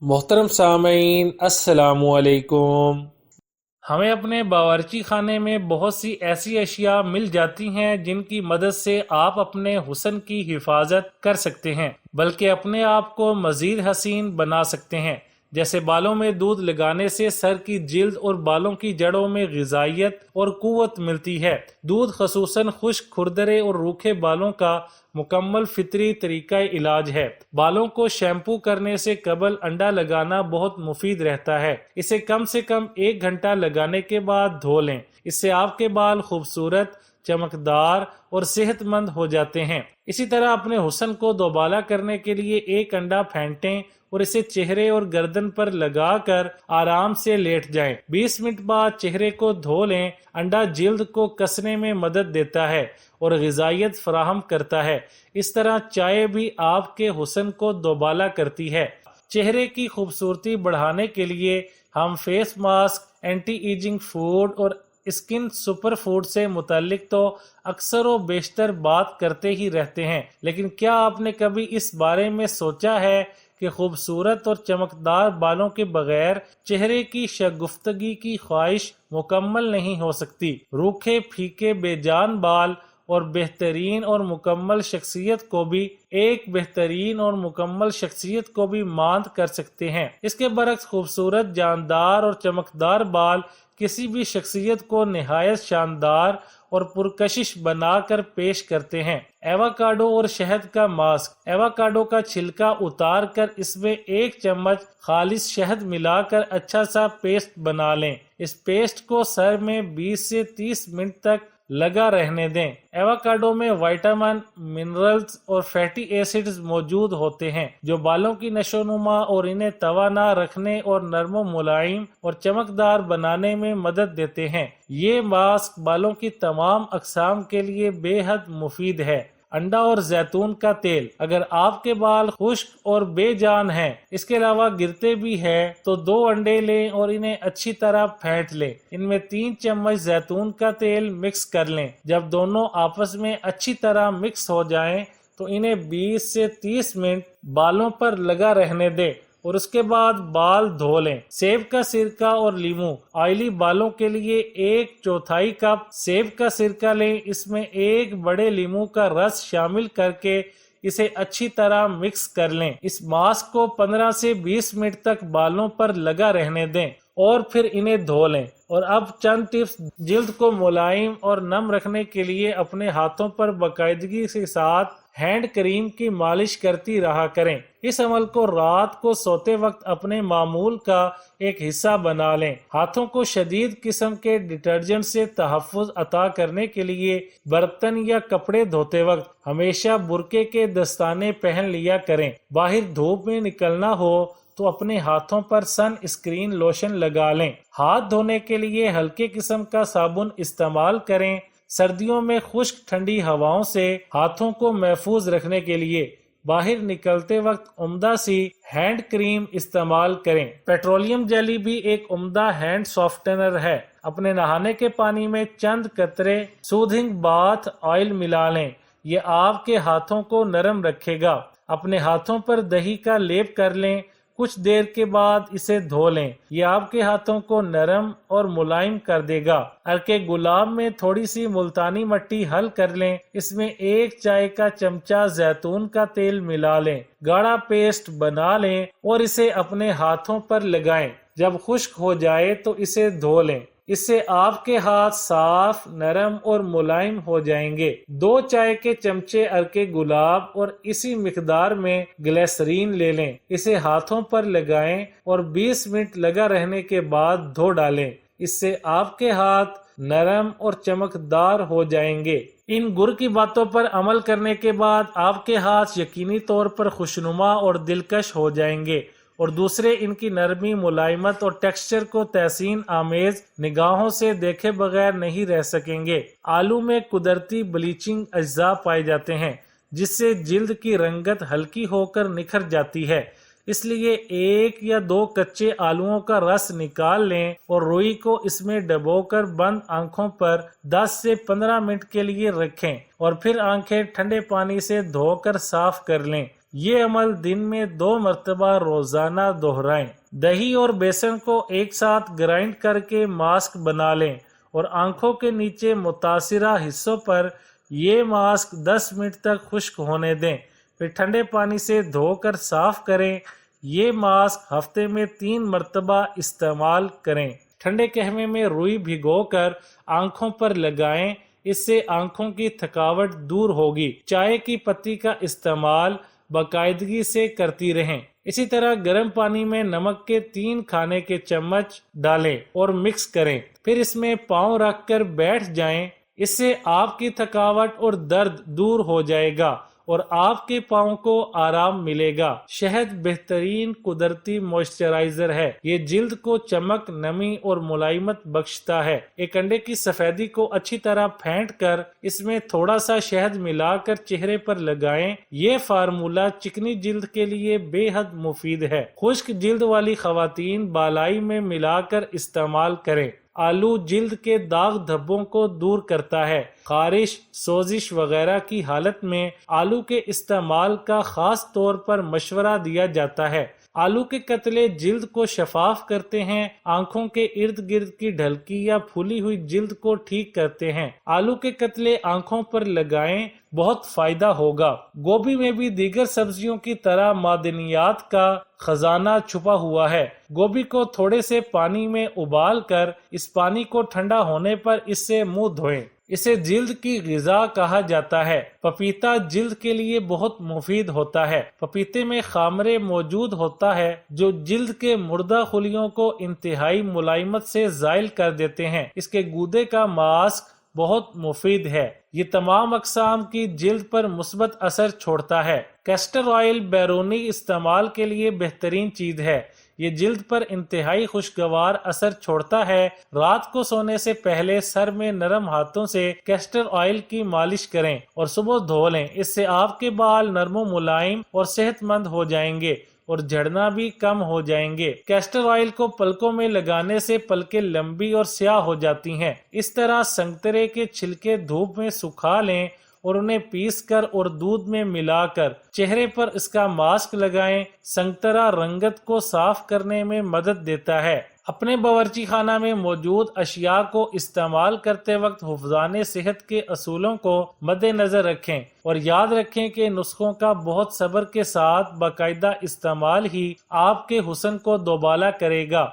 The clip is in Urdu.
محترم سامعین السلام علیکم۔ ہمیں اپنے باورچی خانے میں بہت سی ایسی اشیاء مل جاتی ہیں جن کی مدد سے آپ اپنے حسن کی حفاظت کر سکتے ہیں، بلکہ اپنے آپ کو مزید حسین بنا سکتے ہیں۔ جیسے بالوں میں دودھ لگانے سے سر کی جلد اور بالوں کی جڑوں میں غذائیت اور قوت ملتی ہے۔ دودھ خصوصاً خشک، کھردرے اور روکھے بالوں کا مکمل فطری طریقہ علاج ہے۔ بالوں کو شیمپو کرنے سے قبل انڈا لگانا بہت مفید رہتا ہے۔ اسے کم سے کم 1 گھنٹہ لگانے کے بعد دھو لیں۔ اس سے آپ کے بال خوبصورت، چمکدار اور صحت مند ہو جاتے ہیں۔ اسی طرح اپنے حسن کو دوبالا کرنے کے لیے 1 انڈا پھینٹیں اور اسے چہرے اور گردن پر لگا کر آرام سے لیٹ جائیں۔ 20 منٹ بعد چہرے کو دھو لیں۔ انڈا جلد کو کسنے میں مدد دیتا ہے اور غذائیت فراہم کرتا ہے۔ اس طرح چائے بھی آپ کے حسن کو دوبالا کرتی ہے۔ چہرے کی خوبصورتی بڑھانے کے لیے ہم face mask, anti ageing food اور اسکن سپر فوڈ سے متعلق تو اکثر و بیشتر بات کرتے ہی رہتے ہیں، لیکن کیا آپ نے کبھی اس بارے میں سوچا ہے کہ خوبصورت اور چمکدار بالوں کے بغیر چہرے کی شگفتگی کی خواہش مکمل نہیں ہو سکتی؟ روکھے پھیکے بے جان بال اور بہترین اور مکمل شخصیت کو بھی ماند کر سکتے ہیں۔ اس کے برعکس خوبصورت، جاندار اور چمکدار بال کسی بھی شخصیت کو نہایت شاندار اور پرکشش بنا کر پیش کرتے ہیں۔ ایووکاڈو اور شہد کا ماسک۔ ایووکاڈو کا چھلکا اتار کر اس میں 1 چمچ خالص شہد ملا کر اچھا سا پیسٹ بنا لیں۔ اس پیسٹ کو سر میں 20 سے 30 منٹ تک لگا رہنے دیں۔ ایووکاڈو میں وائٹامن، منرلز اور فیٹی ایسڈز موجود ہوتے ہیں جو بالوں کی نشو و نما اور انہیں توانا رکھنے اور نرم و ملائم اور چمکدار بنانے میں مدد دیتے ہیں۔ یہ ماسک بالوں کی تمام اقسام کے لیے بے حد مفید ہے۔ انڈا اور زیتون کا تیل۔ اگر آپ کے بال خشک اور بے جان ہیں، اس کے علاوہ گرتے بھی ہیں، تو 2 انڈے لیں اور انہیں اچھی طرح پھینٹ لیں۔ ان میں 3 چمچ زیتون کا تیل مکس کر لیں۔ جب دونوں آپس میں اچھی طرح مکس ہو جائیں تو انہیں 20 سے 30 منٹ بالوں پر لگا رہنے دیں اور اس کے بعد بال دھو لیں۔ سیب کا سرکہ اور لیموں۔ آئلی بالوں کے لیے 1/4 کپ سیب کا سرکہ لیں۔ اس میں 1 بڑے لیموں کا رس شامل کر کے اسے اچھی طرح مکس کر لیں۔ اس ماسک کو 15 سے 20 منٹ تک بالوں پر لگا رہنے دیں اور پھر انہیں دھو لیں۔ اور اب چند ٹپس۔ جلد کو ملائم اور نم رکھنے کے لیے اپنے ہاتھوں پر باقاعدگی کے ساتھ ہینڈ کریم کی مالش کرتی رہا کریں۔ اس عمل کو رات کو سوتے وقت اپنے معمول کا ایک حصہ بنا لیں۔ ہاتھوں کو شدید قسم کے ڈٹرجنٹ سے تحفظ عطا کرنے کے لیے برتن یا کپڑے دھوتے وقت ہمیشہ برقعے کے دستانے پہن لیا کریں۔ باہر دھوپ میں نکلنا ہو تو اپنے ہاتھوں پر سن اسکرین لوشن لگا لیں۔ ہاتھ دھونے کے لیے ہلکے قسم کا صابن استعمال کریں۔ سردیوں میں خشک ٹھنڈی ہواؤں سے ہاتھوں کو محفوظ رکھنے کے لیے باہر نکلتے وقت عمدہ سی ہینڈ کریم استعمال کریں۔ پیٹرولیم جیلی بھی ایک عمدہ ہینڈ سافٹنر ہے۔ اپنے نہانے کے پانی میں چند قطرے سودھنگ باتھ آئل ملا لیں۔ یہ آپ کے ہاتھوں کو نرم رکھے گا۔ اپنے ہاتھوں پر دہی کا لیپ کر لیں۔ کچھ دیر کے بعد اسے دھو لیں۔ یہ آپ کے ہاتھوں کو نرم اور ملائم کر دے گا۔ عرق گلاب میں تھوڑی سی ملتانی مٹی حل کر لیں۔ اس میں 1 چائے کا چمچہ زیتون کا تیل ملا لیں۔ گاڑھا پیسٹ بنا لیں اور اسے اپنے ہاتھوں پر لگائیں۔ جب خشک ہو جائے تو اسے دھو لیں۔ اس سے آپ کے ہاتھ صاف، نرم اور ملائم ہو جائیں گے۔ 2 چائے کے چمچے عرق گلاب اور اسی مقدار میں گلیسرین لے لیں۔ اسے ہاتھوں پر لگائیں اور 20 منٹ لگا رہنے کے بعد دھو ڈالیں۔ اس سے آپ کے ہاتھ نرم اور چمکدار ہو جائیں گے۔ ان گر کی باتوں پر عمل کرنے کے بعد آپ کے ہاتھ یقینی طور پر خوشنما اور دلکش ہو جائیں گے اور دوسرے ان کی نرمی، ملائمت اور ٹیکسچر کو تحسین آمیز نگاہوں سے دیکھے بغیر نہیں رہ سکیں گے۔ آلو میں قدرتی بلیچنگ اجزاء پائے جاتے ہیں جس سے جلد کی رنگت ہلکی ہو کر نکھر جاتی ہے۔ اس لیے 1 یا 2 کچے آلوؤں کا رس نکال لیں اور روئی کو اس میں ڈبو کر بند آنکھوں پر 10 سے 15 منٹ کے لیے رکھیں اور پھر آنکھیں ٹھنڈے پانی سے دھو کر صاف کر لیں۔ یہ عمل دن میں 2 مرتبہ روزانہ دہرائیں۔ دہی اور بیسن کو ایک ساتھ گرائنڈ کر کے ماسک بنا لیں اور آنکھوں کے نیچے متاثرہ حصوں پر یہ ماسک 10 منٹ تک خشک ہونے دیں، پھر ٹھنڈے پانی سے دھو کر صاف کریں۔ یہ ماسک ہفتے میں 3 مرتبہ استعمال کریں۔ ٹھنڈے قہوے میں روئی بھگو کر آنکھوں پر لگائیں، اس سے آنکھوں کی تھکاوٹ دور ہوگی۔ چائے کی پتی کا استعمال باقاعدگی سے کرتی رہیں۔ اسی طرح گرم پانی میں نمک کے 3 کھانے کے چمچ ڈالیں اور مکس کریں، پھر اس میں پاؤں رکھ کر بیٹھ جائیں۔ اس سے آپ کی تھکاوٹ اور درد دور ہو جائے گا اور آپ کے پاؤں کو آرام ملے گا۔ شہد بہترین قدرتی موئسچرائزر ہے۔ یہ جلد کو چمک، نمی اور ملائمت بخشتا ہے۔ ایک انڈے کی سفیدی کو اچھی طرح پھینٹ کر اس میں تھوڑا سا شہد ملا کر چہرے پر لگائیں۔ یہ فارمولہ چکنی جلد کے لیے بے حد مفید ہے۔ خشک جلد والی خواتین بالائی میں ملا کر استعمال کریں۔ آلو جلد کے داغ دھبوں کو دور کرتا ہے۔ خارش، سوزش وغیرہ کی حالت میں آلو کے استعمال کا خاص طور پر مشورہ دیا جاتا ہے۔ آلو کے قطرے جلد کو شفاف کرتے ہیں، آنکھوں کے ارد گرد کی ڈھلکی یا پھولی ہوئی جلد کو ٹھیک کرتے ہیں۔ آلو کے قطرے آنکھوں پر لگائیں، بہت فائدہ ہوگا۔ گوبھی میں بھی دیگر سبزیوں کی طرح معدنیات کا خزانہ چھپا ہوا ہے۔ گوبھی کو تھوڑے سے پانی میں ابال کر اس پانی کو ٹھنڈا ہونے پر اس سے منہ دھوئیں۔ اسے جلد کی غذا کہا جاتا ہے۔ پپیتا جلد کے لیے بہت مفید ہوتا ہے۔ پپیتے میں خامرے موجود ہوتا ہے جو جلد کے مردہ خلیوں کو انتہائی ملائمت سے زائل کر دیتے ہیں۔ اس کے گودے کا ماسک بہت مفید ہے۔ یہ تمام اقسام کی جلد پر مثبت اثر چھوڑتا ہے۔ کیسٹر آئل بیرونی استعمال کے لیے بہترین چیز ہے۔ یہ جلد پر انتہائی خوشگوار اثر چھوڑتا ہے۔ رات کو سونے سے پہلے سر میں نرم ہاتھوں سے کیسٹر آئل کی مالش کریں اور صبح دھو لیں۔ اس سے آپ کے بال نرم و ملائم اور صحت مند ہو جائیں گے اور جھڑنا بھی کم ہو جائیں گے۔ کیسٹر آئل کو پلکوں میں لگانے سے پلکیں لمبی اور سیاہ ہو جاتی ہیں۔ اس طرح سنگترے کے چھلکے دھوپ میں سکھا لیں اور انہیں پیس کر اور دودھ میں ملا کر چہرے پر اس کا ماسک لگائیں۔ سنگترا رنگت کو صاف کرنے میں مدد دیتا ہے۔ اپنے باورچی خانہ میں موجود اشیاء کو استعمال کرتے وقت حفظان صحت کے اصولوں کو مد نظر رکھیں اور یاد رکھیں کہ نسخوں کا بہت صبر کے ساتھ باقاعدہ استعمال ہی آپ کے حسن کو دوبالا کرے گا۔